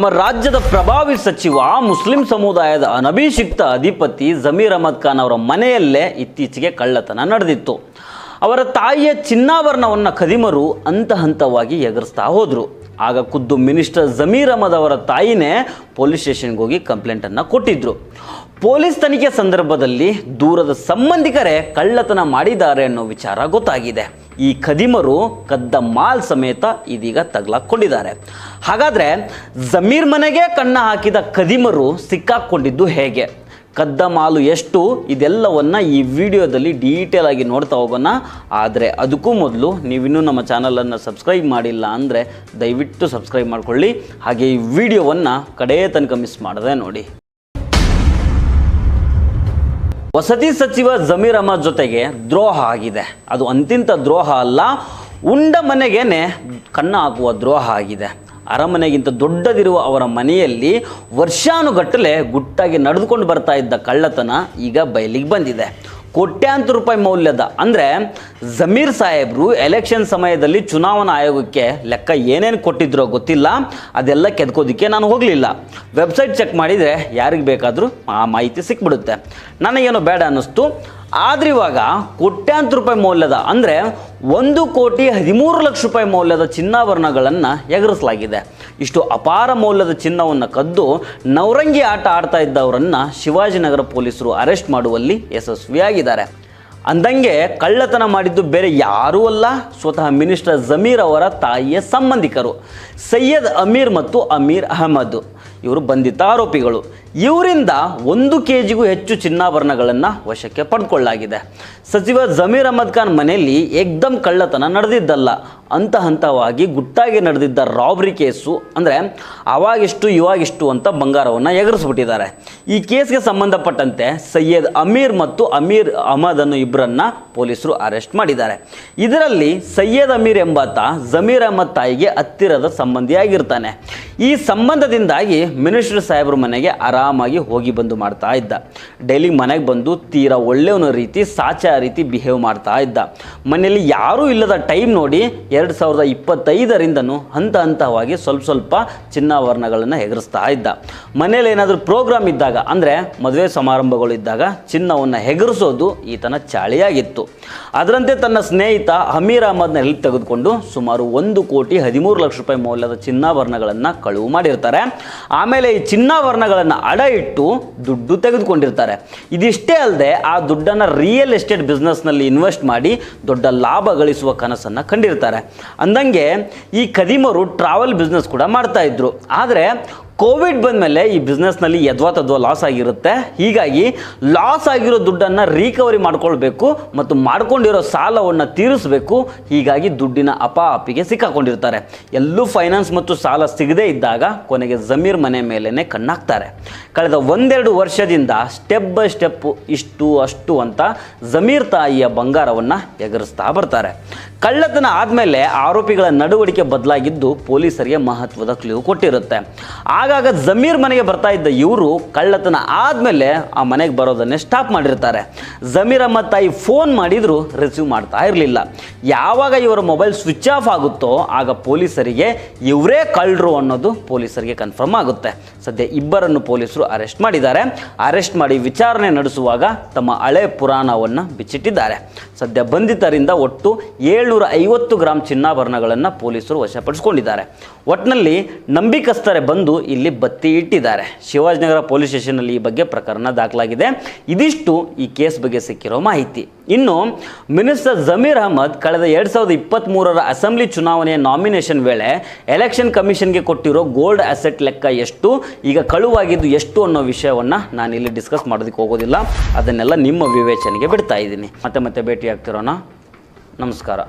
ನಮ್ಮ ರಾಜ್ಯದ ಪ್ರಭಾವಿ ಸಚಿವ ಮುಸ್ಲಿಂ ಸಮುದಾಯದ ಅನಭಿಷಿಕ್ತ ಅಧಿಪತಿ ಜಮೀರ್ ಅಹಮದ್ ಖಾನ್ ಅವರ ಮನೆಯಲ್ಲೇ ಇತ್ತೀಚೆಗೆ ಕಳ್ಳತನ ನಡೆದಿತ್ತು. ಅವರ ತಾಯಿಯ ಚಿನ್ನಾಭರಣವನ್ನು ಖದೀಮರು ಹಂತ ಹಂತವಾಗಿ ಎಗರಿಸ್ತಾ ಹೋದರು. ಆಗ ಖುದ್ದು ಮಿನಿಸ್ಟರ್ ಜಮೀರ್ ಅಹಮದ್ ಅವರ ತಾಯಿನೇ ಪೊಲೀಸ್ ಸ್ಟೇಷನ್ಗೆ ಹೋಗಿ ಕಂಪ್ಲೇಂಟನ್ನು ಕೊಟ್ಟಿದ್ದರು. ಪೊಲೀಸ್ ತನಿಖೆ ಸಂದರ್ಭದಲ್ಲಿ ದೂರದ ಸಂಬಂಧಿಕರೇ ಕಳ್ಳತನ ಮಾಡಿದ್ದಾರೆ ಅನ್ನೋ ವಿಚಾರ ಗೊತ್ತಾಗಿದೆ. ಈ ಖದೀಮರು ಕದ್ದ ಮಾಲ್ ಸಮೇತ ಇದೀಗ ತಗಲಾಕೊಂಡಿದ್ದಾರೆ. ಹಾಗಾದರೆ ಜಮೀರ್ ಮನೆಗೆ ಕಣ್ಣ ಹಾಕಿದ ಖದೀಮರು ಸಿಕ್ಕಾಕೊಂಡಿದ್ದು ಹೇಗೆ, ಕದ್ದ ಮಾಲು ಎಷ್ಟು, ಇದೆಲ್ಲವನ್ನು ಈ ವಿಡಿಯೋದಲ್ಲಿ ಡೀಟೇಲ್ ಆಗಿ ನೋಡ್ತಾ ಹೋಗೋಣ. ಆದರೆ ಅದಕ್ಕೂ ಮೊದಲು ನೀವಿನ್ನೂ ನಮ್ಮ ಚಾನಲನ್ನು ಸಬ್ಸ್ಕ್ರೈಬ್ ಮಾಡಿಲ್ಲ ಅಂದರೆ ದಯವಿಟ್ಟು ಸಬ್ಸ್ಕ್ರೈಬ್ ಮಾಡಿಕೊಳ್ಳಿ. ಹಾಗೆ ಈ ವಿಡಿಯೋವನ್ನು ಕಡೇ ತನಕ ಮಿಸ್ ಮಾಡದೆ ನೋಡಿ. ವಸತಿ ಸಚಿವ ಜಮೀರ್ ಅಹಮದ್ ಜೊತೆಗೆ ದ್ರೋಹ ಆಗಿದೆ. ಅದು ಅಂತಿಂತ ದ್ರೋಹ ಅಲ್ಲ, ಉಂಡ ಮನೆಗೇನೆ ಕಣ್ಣ ಹಾಕುವ ದ್ರೋಹ ಆಗಿದೆ. ಅರಮನೆಗಿಂತ ದೊಡ್ಡದಿರುವ ಅವರ ಮನೆಯಲ್ಲಿ ವರ್ಷಾನುಗಟ್ಟಲೆ ಗುಟ್ಟಾಗಿ ನಡೆದುಕೊಂಡು ಬರ್ತಾ ಇದ್ದ ಕಳ್ಳತನ ಈಗ ಬಯಲಿಗೆ ಬಂದಿದೆ. ಕೋಟ್ಯಾಂತರ ರೂಪಾಯಿ ಮೌಲ್ಯದ ಅಂದರೆ ಜಮೀರ್ ಸಾಹೇಬರು ಎಲೆಕ್ಷನ್ ಸಮಯದಲ್ಲಿ ಚುನಾವಣಾ ಆಯೋಗಕ್ಕೆ ಲೆಕ್ಕ ಏನೇನು ಕೊಟ್ಟಿದ್ರೋ ಗೊತ್ತಿಲ್ಲ, ಅದೆಲ್ಲ ಕೆದ್ಕೋದಕ್ಕೆ ನಾನು ಹೋಗಲಿಲ್ಲ. ವೆಬ್ಸೈಟ್ ಚೆಕ್ ಮಾಡಿದರೆ ಯಾರಿಗೆ ಬೇಕಾದರೂ ಆ ಮಾಹಿತಿ ಸಿಕ್ಬಿಡುತ್ತೆ. ನನಗೇನೋ ಬೇಡ ಅನ್ನಿಸ್ತು. ಆದರೆ ಇವಾಗ ಕೋಟ್ಯಾಂತರ ರೂಪಾಯಿ ಮೌಲ್ಯದ ಅಂದರೆ 1,13,00,000 ರೂಪಾಯಿ ಮೌಲ್ಯದ ಚಿನ್ನಾಭರಣಗಳನ್ನು ಎಗರಿಸಲಾಗಿದೆ. ಇಷ್ಟು ಅಪಾರ ಮೌಲ್ಯದ ಚಿನ್ನವನ್ನು ಕದ್ದು ನವರಂಗಿ ಆಟ ಆಡ್ತಾ ಇದ್ದವರನ್ನು ಶಿವಾಜಿನಗರ ಪೊಲೀಸರು ಅರೆಸ್ಟ್ ಮಾಡುವಲ್ಲಿ ಯಶಸ್ವಿಯಾಗಿದ್ದಾರೆ. ಅಂದಂಗೆ ಕಳ್ಳತನ ಮಾಡಿದ್ದು ಬೇರೆ ಯಾರೂ ಅಲ್ಲ, ಸ್ವತಃ ಮಿನಿಸ್ಟರ್ ಜಮೀರ್ ಅವರ ತಾಯಿಯ ಸಂಬಂಧಿಕರು ಸೈಯದ್ ಅಮೀರ್ ಮತ್ತು ಅಮೀರ್ ಅಹಮದ್. ಇವರು ಬಂಧಿತ ಆರೋಪಿಗಳು. ಇವರಿಂದ 1 ಕೆಜಿಗೂ ಹೆಚ್ಚು ಚಿನ್ನಾಭರಣಗಳನ್ನು ವಶಕ್ಕೆ ಪಡೆದುಕೊಳ್ಳಲಾಗಿದೆ. ಸಚಿವ ಜಮೀರ್ ಅಹಮದ್ ಖಾನ್ ಮನೆಯಲ್ಲಿ ಏಕ್ದಮ್ ಕಳ್ಳತನ ನಡೆದಿದ್ದಲ್ಲ, ಹಂತ ಹಂತವಾಗಿ ಗುಟ್ಟಾಗಿ ನಡೆದಿದ್ದ ರಾಬ್ರಿ ಕೇಸು. ಅಂದರೆ ಅವಾಗಿಷ್ಟು ಇವಾಗಿಷ್ಟು ಅಂತ ಬಂಗಾರವನ್ನು ಎಗರಿಸ್ಬಿಟ್ಟಿದ್ದಾರೆ. ಈ ಕೇಸ್ಗೆ ಸಂಬಂಧಪಟ್ಟಂತೆ ಸೈಯದ್ ಅಮೀರ್ ಮತ್ತು ಅಮೀರ್ ಅಹಮದ್ ಅನ್ನೋ ಇಬ್ಬರನ್ನು ಪೊಲೀಸರು ಅರೆಸ್ಟ್ ಮಾಡಿದ್ದಾರೆ. ಇದರಲ್ಲಿ ಸೈಯದ್ ಅಮೀರ್ ಎಂಬಾತ ಜಮೀರ್ ಅಹಮದ್ ತಾಯಿಗೆ ಹತ್ತಿರದ ಸಂಬಂಧಿಯಾಗಿರ್ತಾನೆ. ಈ ಸಂಬಂಧದಿಂದಾಗಿ ಮಿನಿಸ್ಟರ್ ಸಾಹೇಬ್ರ ಮನೆಗೆ ಆರಾಮಾಗಿ ಹೋಗಿ ಬಂದು ಮಾಡ್ತಾ ಇದ್ದ. ಡೈಲಿ ಮನೆಗೆ ಬಂದು ತೀರಾ ಒಳ್ಳೆಯವನ ರೀತಿ, ಸಾಚ ರೀತಿ ಬಿಹೇವ್ ಮಾಡ್ತಾ ಇದ್ದ. ಮನೆಯಲ್ಲಿ ಯಾರೂ ಇಲ್ಲದ ಟೈಮ್ ನೋಡಿ 2025ರಿಂದನೂ ಹಂತ ಹಂತವಾಗಿ ಸ್ವಲ್ಪ ಚಿನ್ನಾಭರಣಗಳನ್ನು ಎಗರಿಸ್ತಾ ಇದ್ದ. ಮನೇಲಿ ಏನಾದರೂ ಪ್ರೋಗ್ರಾಮ್ ಇದ್ದಾಗ, ಅಂದರೆ ಮದುವೆ ಸಮಾರಂಭಗಳು ಇದ್ದಾಗ ಚಿನ್ನವನ್ನು ಎಗರಿಸೋದು ಈತನ ಚಾಳಿಯಾಗಿತ್ತು. ಅದರಂತೆ ತನ್ನ ಸ್ನೇಹಿತ ಅಮೀರ್ ಅಹಮದ್ನ ಹೆಲ್ಪ್ ತೆಗೆದುಕೊಂಡು ಸುಮಾರು 1,13,00,000 ರೂಪಾಯಿ ಮೌಲ್ಯದ ಚಿನ್ನಾಭರಣಗಳನ್ನು ಕಳುವು ಮಾಡಿರ್ತಾರೆ. ಆಮೇಲೆ ಈ ಚಿನ್ನಾಭರಣಗಳನ್ನು ಅಡ ಇಟ್ಟು ದುಡ್ಡು ತೆಗೆದುಕೊಂಡಿರ್ತಾರೆ. ಇದಿಷ್ಟೇ ಅಲ್ಲದೆ ಆ ದುಡ್ಡನ್ನು ರಿಯಲ್ ಎಸ್ಟೇಟ್ ಬಿಸ್ನೆಸ್ನಲ್ಲಿ ಇನ್ವೆಸ್ಟ್ ಮಾಡಿ ದೊಡ್ಡ ಲಾಭ ಗಳಿಸುವ ಕನಸನ್ನು ಕಂಡಿರ್ತಾರೆ. ಅಂದಂಗೆ ಈ ಖದೀಮರು ಟ್ರಾವೆಲ್ ಬಿಸ್ನೆಸ್ ಕೂಡ ಮಾಡ್ತಾ ಇದ್ರು. ಆದರೆ ಕೋವಿಡ್ ಬಂದಮೇಲೆ ಈ ಬಿಸ್ನೆಸ್ನಲ್ಲಿ ಯದ್ವಾ ಲಾಸ್ ಆಗಿರುತ್ತೆ. ಹೀಗಾಗಿ ಲಾಸ್ ಆಗಿರೋ ದುಡ್ಡನ್ನು ರಿಕವರಿ ಮಾಡ್ಕೊಳ್ಬೇಕು ಮತ್ತು ಮಾಡ್ಕೊಂಡಿರೋ ಸಾಲವನ್ನು ತೀರಿಸಬೇಕು. ಹೀಗಾಗಿ ದುಡ್ಡಿನ ಅಪಾಪಿಗೆ ಸಿಕ್ಕಾಕೊಂಡಿರ್ತಾರೆ. ಎಲ್ಲೂ ಫೈನಾನ್ಸ್ ಮತ್ತು ಸಾಲ ಸಿಗದೇ ಇದ್ದಾಗ ಕೊನೆಗೆ ಜಮೀರ್ ಮನೆ ಮೇಲೇ ಕಣ್ಣಾಕ್ತಾರೆ. ಕಳೆದ 1-2 ವರ್ಷದಿಂದ ಸ್ಟೆಪ್ ಬೈ ಸ್ಟೆಪ್ ಇಷ್ಟು ಅಷ್ಟು ಅಂತ ಜಮೀರ್ ತಾಯಿಯ ಬಂಗಾರವನ್ನು ಎಗರಿಸ್ತಾ ಬರ್ತಾರೆ. ಕಳ್ಳತನ ಆದಮೇಲೆ ಆರೋಪಿಗಳ ನಡವಳಿಕೆ ಬದಲಾಗಿದ್ದು ಪೊಲೀಸರಿಗೆ ಮಹತ್ವದ ಕ್ಲೂ ಕೊಟ್ಟಿರುತ್ತೆ. ಆಗಾಗ ಜಮೀರ್ ಮನೆಗೆ ಬರ್ತಾ ಇದ್ದ ಇವರು ಕಳ್ಳತನ ಆದಮೇಲೆ ಆ ಮನೆಗೆ ಬರೋದನ್ನೇ ಸ್ಟಾಪ್ ಮಾಡಿರ್ತಾರೆ. ಜಮೀರ್ ಅಹಮದ್ ತಾಯಿ ಫೋನ್ ಮಾಡಿದರೂ ರಿಸೀವ್ ಮಾಡ್ತಾ ಇರಲಿಲ್ಲ. ಯಾವಾಗ ಇವರ ಮೊಬೈಲ್ ಸ್ವಿಚ್ ಆಫ್ ಆಗುತ್ತೋ ಆಗ ಪೊಲೀಸರಿಗೆ ಇವರೇ ಕಳ್ಳರು ಅನ್ನೋದು ಪೊಲೀಸರಿಗೆ ಕನ್ಫರ್ಮ್ ಆಗುತ್ತೆ. ಸದ್ಯ ಇಬ್ಬರನ್ನು ಪೊಲೀಸರು ಅರೆಸ್ಟ್ ಮಾಡಿದ್ದಾರೆ. ಅರೆಸ್ಟ್ ಮಾಡಿ ವಿಚಾರಣೆ ನಡೆಸುವಾಗ ತಮ್ಮ ಹಳೆ ಪುರಾಣವನ್ನು ಬಿಚ್ಚಿಟ್ಟಿದ್ದಾರೆ. ಸದ್ಯ ಬಂಧಿತರಿಂದ ಒಟ್ಟು 750 ಗ್ರಾಂ ಚಿನ್ನಾಭರಣಗಳನ್ನು ಪೊಲೀಸರು ವಶಪಡಿಸಿಕೊಂಡಿದ್ದಾರೆ. ಒಟ್ಟಿನಲ್ಲಿ ನಂಬಿಕಸ್ಥರೇ ಬಂದು ಇಲ್ಲಿ ಬತ್ತಿ ಇಟ್ಟಿದ್ದಾರೆ. ಶಿವಾಜಿನಗರ ಪೊಲೀಸ್ ಸ್ಟೇಷನ್ನಲ್ಲಿ ಈ ಬಗ್ಗೆ ಪ್ರಕರಣ ದಾಖಲಾಗಿದೆ. ಇದಿಷ್ಟು ಈ ಕೇಸ್ ಬಗ್ಗೆ ಸಿಕ್ಕಿರೋ ಮಾಹಿತಿ. ಇನ್ನು ಮಿನಿಸ್ಟರ್ ಜಮೀರ್ ಅಹಮದ್ ಕಳೆದ 2023ರ ಅಸೆಂಬ್ಲಿ ಚುನಾವಣೆಯ ನಾಮಿನೇಷನ್ ವೇಳೆ ಎಲೆಕ್ಷನ್ ಕಮಿಷನ್ಗೆ ಕೊಟ್ಟಿರೋ ಗೋಲ್ಡ್ ಅಸೆಟ್ ಲೆಕ್ಕ ಎಷ್ಟು, ಈಗ ಕಳುವಾಗಿದ್ದು ಎಷ್ಟು ಅನ್ನೋ ವಿಷಯವನ್ನು ನಾನು ಇಲ್ಲಿ ಡಿಸ್ಕಸ್ ಮಾಡೋದಕ್ಕೆ ಹೋಗೋದಿಲ್ಲ. ಅದನ್ನೆಲ್ಲ ನಿಮ್ಮ ವಿವೇಚನೆಗೆ ಬಿಡ್ತಾ ಇದ್ದೀನಿ. ಮತ್ತೆ ಭೇಟಿ ಆಗ್ತಿರೋಣ. ನಮಸ್ಕಾರ.